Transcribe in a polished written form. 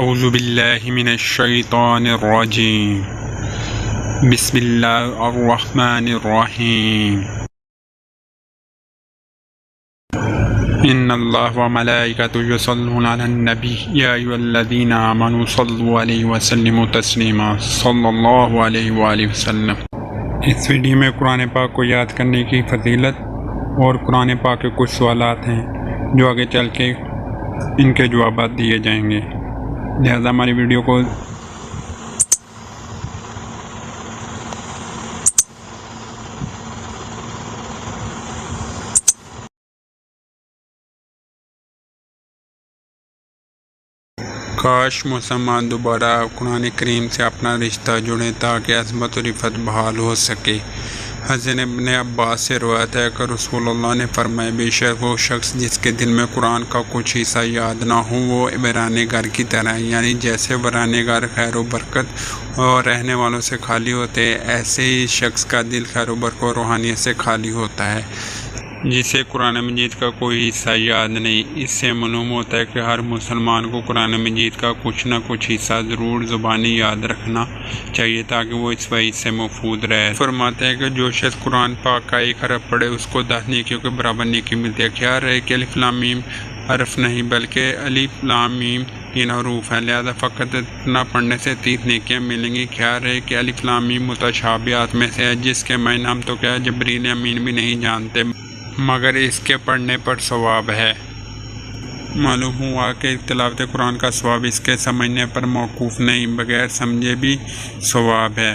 اعوذ باللہ من الشیطان الرجیم بسم اللہ الرحمن الرحیم ان اللہ وملائکتہ یصلون علی النبی یا ایھا الذین آمنوا صلوا علیہ وسلموا تسلیما صلی اللہ علیہ وآلہ وسلم۔ اس ویڈیو میں قرآن پاک کو یاد کرنے کی فضیلت اور قرآن پاک کے کچھ سوالات ہیں جو آگے چل کے ان کے جوابات دیے جائیں گے، لہذا ہماری ویڈیو کو کاش مسلمان دوبارہ قرآن کریم سے اپنا رشتہ جڑیں تاکہ عظمت و رفعت بحال ہو سکے۔ حضرت ابن عباس سے روایت ہے کہ رسول اللہ نے فرمایا، بے شک وہ شخص جس کے دل میں قرآن کا کچھ حصہ یاد نہ ہو وہ ویرانے گھر کی طرح ہے، یعنی جیسے ویرانے گھر خیر و برکت اور رہنے والوں سے خالی ہوتے ہیں، ایسے ہی شخص کا دل خیر و برکت اور روحانیت سے خالی ہوتا ہے جسے قرآن مجید کا کوئی حصہ یاد نہیں۔ اس سے معلوم ہوتا ہے کہ ہر مسلمان کو قرآن مجید کا کچھ نہ کچھ حصہ ضرور زبانی یاد رکھنا چاہیے تاکہ وہ اس وعید سے محفوظ رہے۔ فرماتے ہیں کہ جو شخص قرآن پاک کا ایک حرف پڑھے اس کو 10 نیکیوں کے برابر نیکی ملتی ہے۔ خیال رہے کہ الف لام میم حرف نہیں بلکہ الف لام میم 3 حروف ہیں، لہذا فقط اتنا پڑھنے سے 30 نیکیاں ملیں گی۔ خیال رہے کہ الف لام میم متشابہات میں سے ہے جس کے معنی ہم تو کیا جبریل امین بھی نہیں جانتے، مگر اس کے پڑھنے پر ثواب ہے۔ معلوم ہوا کہ تلاوت قرآن کا ثواب اس کے سمجھنے پر موقوف نہیں، بغیر سمجھے بھی ثواب ہے۔